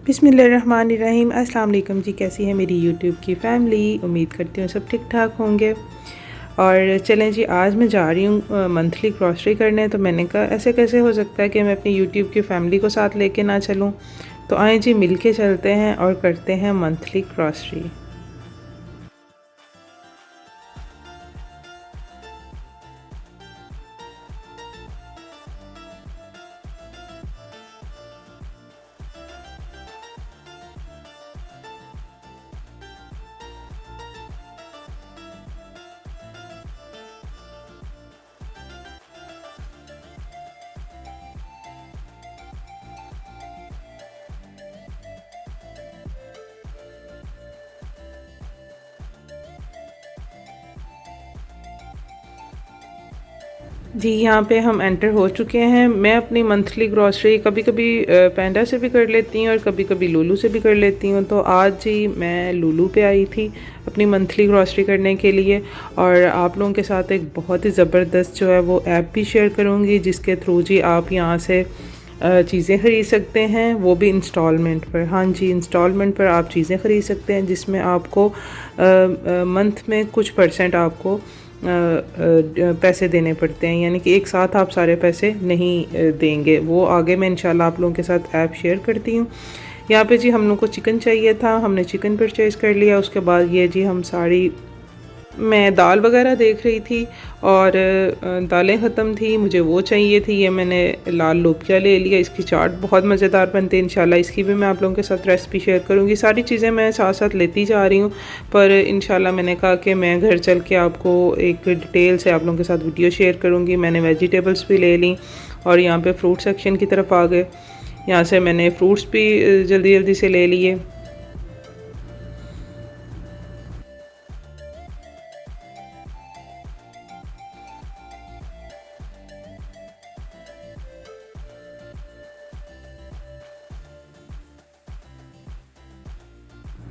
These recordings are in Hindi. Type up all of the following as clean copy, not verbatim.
बिस्मिल्लाहिर्रहमानिर्रहीम। अस्सलाम वालेकुम जी, कैसी है मेरी यूट्यूब की फ़ैमिली। उम्मीद करती हूँ सब ठीक ठाक होंगे। और चलें जी, आज मैं जा रही हूँ मंथली ग्रॉसरी करने। तो मैंने कहा ऐसे कैसे हो सकता है कि मैं अपनी यूट्यूब की फ़ैमिली को साथ लेके ना चलूँ। तो आए जी, मिल के चलते हैं और करते हैं मंथली ग्रॉसरी। जी, यहाँ पे हम एंटर हो चुके हैं। मैं अपनी मंथली ग्रॉसरी कभी कभी पैंडा से भी कर लेती हूँ और कभी कभी लूलू से भी कर लेती हूँ। तो आज जी मैं लूलू पे आई थी अपनी मंथली ग्रॉसरी करने के लिए। और आप लोगों के साथ एक बहुत ही ज़बरदस्त जो है वो ऐप भी शेयर करूँगी, जिसके थ्रू जी आप यहाँ से चीज़ें ख़रीद सकते हैं, वो भी इंस्टॉलमेंट पर। हाँ जी, इंस्टॉलमेंट पर आप चीज़ें ख़रीद सकते हैं, जिसमें आपको मंथ में कुछ परसेंट आपको पैसे देने पड़ते हैं। यानी कि एक साथ आप सारे पैसे नहीं देंगे। वो आगे मैं इंशाल्लाह आप लोगों के साथ ऐप शेयर करती हूँ। यहाँ पे जी हम लोग को चिकन चाहिए था, हमने चिकन परचेज़ कर लिया। उसके बाद ये जी हम सारी, मैं दाल वगैरह देख रही थी और दालें ख़त्म थी, मुझे वो चाहिए थी। ये मैंने लाल लोबिया ले लिया। इसकी चाट बहुत मज़ेदार बनती है। इंशाल्लाह इसकी भी मैं आप लोगों के साथ रेसिपी शेयर करूँगी। सारी चीज़ें मैं साथ साथ लेती जा रही हूँ, पर इंशाल्लाह मैंने कहा कि मैं घर चल के आपको एक डिटेल से आप लोगों के साथ वीडियो शेयर करूँगी। मैंने वेजिटेबल्स भी ले ली और यहाँ पर फ्रूट सेक्शन की तरफ आ गए। यहाँ से मैंने फ्रूट्स भी जल्दी जल्दी से ले लिए।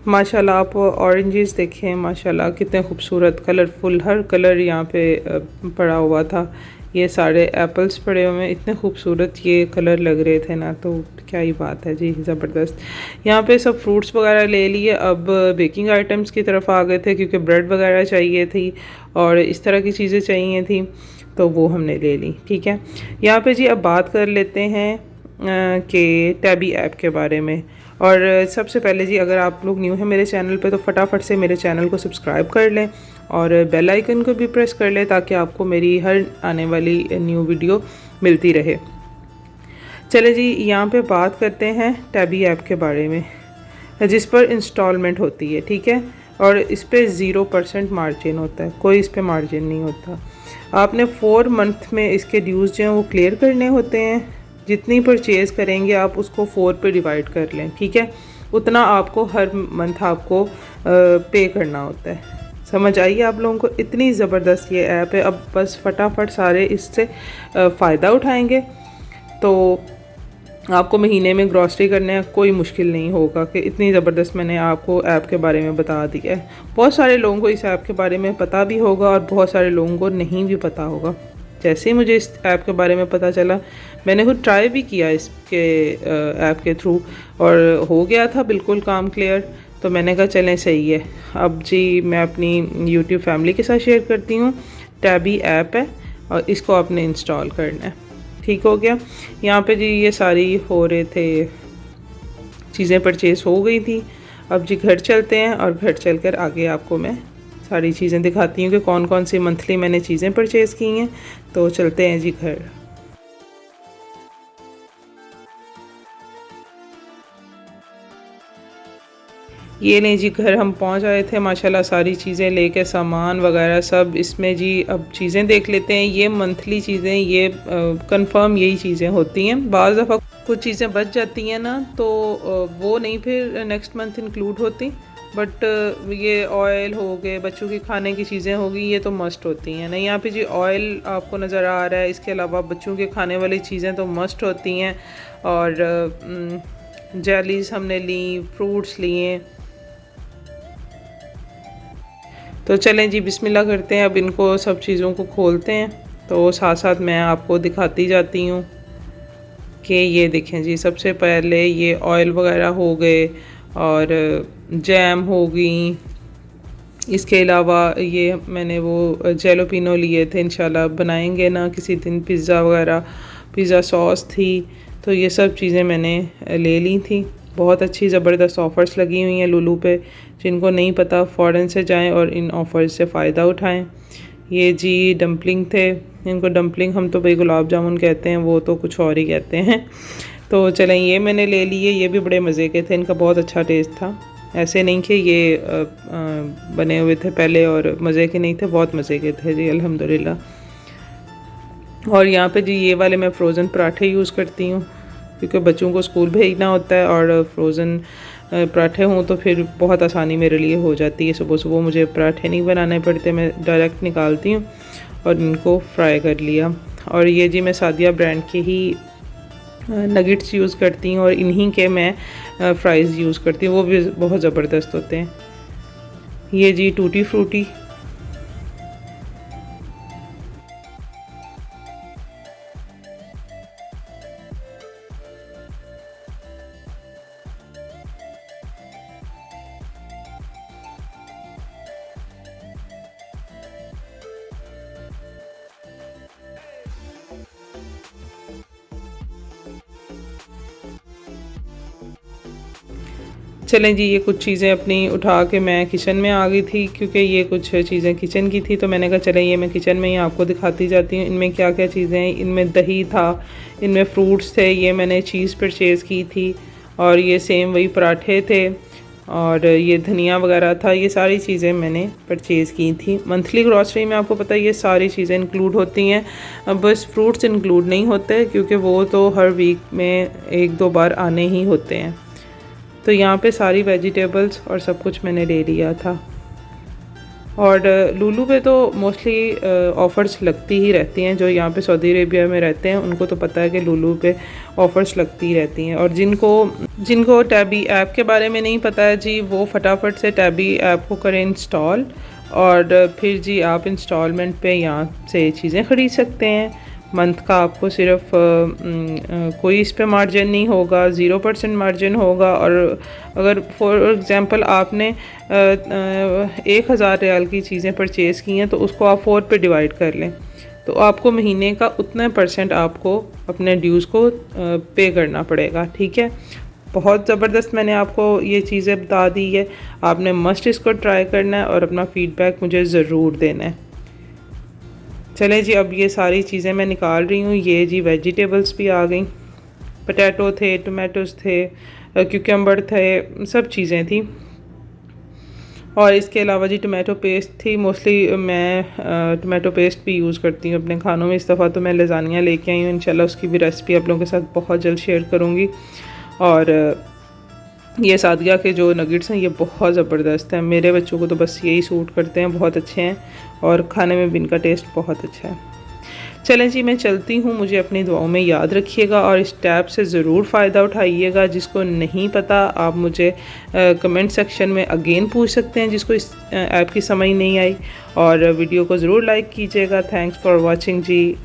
माशाल्लाह आप ऑरेंजेस देखें, माशाल्लाह कितने खूबसूरत कलरफुल, हर कलर यहाँ पे पड़ा हुआ था। ये सारे एप्पल्स पड़े हुए हैं, इतने खूबसूरत ये कलर लग रहे थे ना, तो क्या ही बात है जी, ज़बरदस्त। यहाँ पे सब फ्रूट्स वगैरह ले लिए। अब बेकिंग आइटम्स की तरफ आ गए थे, क्योंकि ब्रेड वगैरह चाहिए थी और इस तरह की चीज़ें चाहिए थी, तो वो हमने ले ली। ठीक है, यहाँ पे जी अब बात कर लेते हैं कि टैबी ऐप के बारे में। और सबसे पहले जी, अगर आप लोग न्यू हैं मेरे चैनल पे, तो फटाफट से मेरे चैनल को सब्सक्राइब कर लें और बेल आइकन को भी प्रेस कर लें, ताकि आपको मेरी हर आने वाली न्यू वीडियो मिलती रहे। चले जी, यहाँ पे बात करते हैं टैबी ऐप के बारे में, जिस पर इंस्टॉलमेंट होती है। ठीक है, और इस पर 0% मार्जिन होता है, कोई इस पर मार्जिन नहीं होता। आपने 4 मंथ में इसके ड्यूज़ जो हैं वो क्लियर करने होते हैं। जितनी परचेज़ करेंगे आप उसको 4 पे डिवाइड कर लें। ठीक है, उतना आपको हर मंथ आपको पे करना होता है। समझ आइए आप लोगों को, इतनी ज़बरदस्त ये ऐप है। अब बस फटाफट सारे इससे फ़ायदा उठाएंगे, तो आपको महीने में ग्रॉसरी करने कोई मुश्किल नहीं होगा। कि इतनी ज़बरदस्त मैंने आपको ऐप के बारे में बता दिया है। बहुत सारे लोगों को इस ऐप के बारे में पता भी होगा और बहुत सारे लोगों को नहीं भी पता होगा। जैसे ही मुझे इस ऐप के बारे में पता चला, मैंने खुद ट्राई भी किया इसके ऐप के थ्रू, और हो गया था बिल्कुल काम क्लियर। तो मैंने कहा चलें सही है। अब जी मैं अपनी यूट्यूब फैमिली के साथ शेयर करती हूँ। टैबी ऐप है और इसको आपने इंस्टॉल करना है। ठीक हो गया। यहाँ पे जी ये सारी हो रहे थे, चीज़ें परचेज़ हो गई थी। अब जी घर चलते हैं और घर चलकर आगे आपको मैं सारी चीज़ें दिखाती हूँ कि कौन कौन सी मंथली मैंने चीज़ें परचेज़ की हैं। तो चलते हैं जी घर। ये नहीं जी, घर हम पहुंच आए थे माशाल्लाह, सारी चीज़ें लेके, सामान वगैरह सब इसमें जी। अब चीज़ें देख लेते हैं। ये मंथली चीज़ें, ये कंफर्म यही चीज़ें होती हैं। बाज़ दफ़ा कुछ चीज़ें बच जाती हैं ना, तो वो नहीं फिर नेक्स्ट मंथ इंक्लूड होती। बट ये ऑयल हो गए, बच्चों की खाने की चीज़ें हो गई, ये तो मस्ट होती हैं ना। यहाँ पे जी ऑयल आपको नज़र आ रहा है। इसके अलावा बच्चों के खाने वाली चीज़ें तो मस्ट होती हैं। और जेलीज़ हमने ली, फ्रूट्स लिए। तो चलें जी, बिस्मिल्लाह करते हैं। अब इनको सब चीज़ों को खोलते हैं, तो साथ साथ मैं आपको दिखाती जाती हूँ कि ये देखें जी, सबसे पहले ये ऑयल वगैरह हो गए और जैम हो गई। इसके अलावा ये मैंने वो जेलोपिनो लिए थे, इंशाल्लाह बनाएंगे ना किसी दिन पिज़्ज़ा वगैरह, पिज़्ज़ा सॉस थी, तो ये सब चीज़ें मैंने ले ली थी। बहुत अच्छी ज़बरदस्त ऑफ़र्स लगी हुई हैं लुलू पे, जिनको नहीं पता फ़ौरन से जाएं और इन ऑफ़र्स से फ़ायदा उठाएं। ये जी डम्पलिंग थे, इनको डम्पलिंग हम तो भाई गुलाब जामुन कहते हैं, वो तो कुछ और ही कहते हैं। तो चलें ये मैंने ले लिए, ये भी बड़े मज़े के थे, इनका बहुत अच्छा टेस्ट था। ऐसे नहीं कि ये बने हुए थे पहले और मज़े के नहीं थे, बहुत मज़े के थे जी अल्हम्दुलिल्लाह। और यहाँ पे जी ये वाले मैं फ़्रोज़न पराठे यूज़ करती हूँ, क्योंकि बच्चों को स्कूल भेजना होता है और फ्रोज़न पराठे हों तो फिर बहुत आसानी मेरे लिए हो जाती है। सुबह सुबह मुझे पराठे नहीं बनाने पड़ते, मैं डायरेक्ट निकालती हूँ और इनको फ्राई कर लिया। और ये जी मैं सादिया ब्रांड के ही नगेट्स यूज़ करती हूँ और इन्हीं के मैं फ्राइज़ यूज़ करती हूँ, वो भी बहुत ज़बरदस्त होते हैं। ये जी टूटी फ्रूटी, चलें जी ये कुछ चीज़ें अपनी उठा के मैं किचन में आ गई थी, क्योंकि ये कुछ चीज़ें किचन की थी, तो मैंने कहा चलें ये मैं किचन में ही आपको दिखाती जाती हूँ। इनमें क्या क्या चीज़ें हैं, इनमें दही था, इनमें फ्रूट्स थे, ये मैंने चीज़ परचेज़ की थी, और ये सेम वही पराठे थे, और ये धनिया वगैरह था। ये सारी चीज़ें मैंने परचेज़ की थी। मंथली ग्रॉसरी में आपको पता है ये सारी चीज़ें इंक्लूड होती हैं, अब बस फ्रूट्स इंक्लूड नहीं होते, क्योंकि वो तो हर वीक में 1-2 बार आने ही होते हैं। तो यहाँ पे सारी वेजिटेबल्स और सब कुछ मैंने ले लिया था। और लुलू पे तो मोस्टली ऑफ़र्स लगती ही रहती हैं। जो यहाँ पे सऊदी अरेबिया में रहते हैं उनको तो पता है कि लुलू पे ऑफ़र्स लगती रहती हैं। और जिनको टैबी ऐप के बारे में नहीं पता है जी, वो फटाफट से टैबी ऐप को करें इंस्टॉल, और फिर जी आप इंस्टॉलमेंट पे यहाँ से चीज़ें ख़रीद सकते हैं। मंथ का आपको सिर्फ कोई इस पे मार्जिन नहीं होगा, 0% मार्जिन होगा। और अगर फॉर एग्ज़ाम्पल आपने 1000 रियाल की चीज़ें परचेज़ की हैं, तो उसको आप 4 पे डिवाइड कर लें, तो आपको महीने का उतना % आपको अपने ड्यूज़ को पे करना पड़ेगा। ठीक है, बहुत ज़बरदस्त मैंने आपको ये चीज़ें बता दी है। आपने मस्ट इसको ट्राई करना है और अपना फ़ीडबैक मुझे ज़रूर देना है। चलें जी अब ये सारी चीज़ें मैं निकाल रही हूँ। ये जी वेजिटेबल्स भी आ गई, पोटैटो थे, टमाटोज़ थे, क्यूकम्बर थे, सब चीज़ें थी। और इसके अलावा जी टमाटो पेस्ट थी। मोस्टली मैं टमाटो पेस्ट भी यूज़ करती हूँ अपने खानों में। इस दफ़ा तो मैं लज़ानिया लेके आई हूँ, इंशाल्लाह उसकी भी रेसिपी आप लोगों के साथ बहुत जल्द शेयर करूँगी। और ये सादिया के जो नगेट्स हैं ये बहुत ज़बरदस्त हैं, मेरे बच्चों को तो बस यही सूट करते हैं, बहुत अच्छे हैं और खाने में भी इनका टेस्ट बहुत अच्छा है। चलें जी मैं चलती हूँ, मुझे अपनी दुआओं में याद रखिएगा और इस टैब से ज़रूर फ़ायदा उठाइएगा। जिसको नहीं पता आप मुझे कमेंट सेक्शन में अगेन पूछ सकते हैं, जिसको इस ऐप की समझ नहीं आई, और वीडियो को ज़रूर लाइक कीजिएगा। Thanks for watching ji.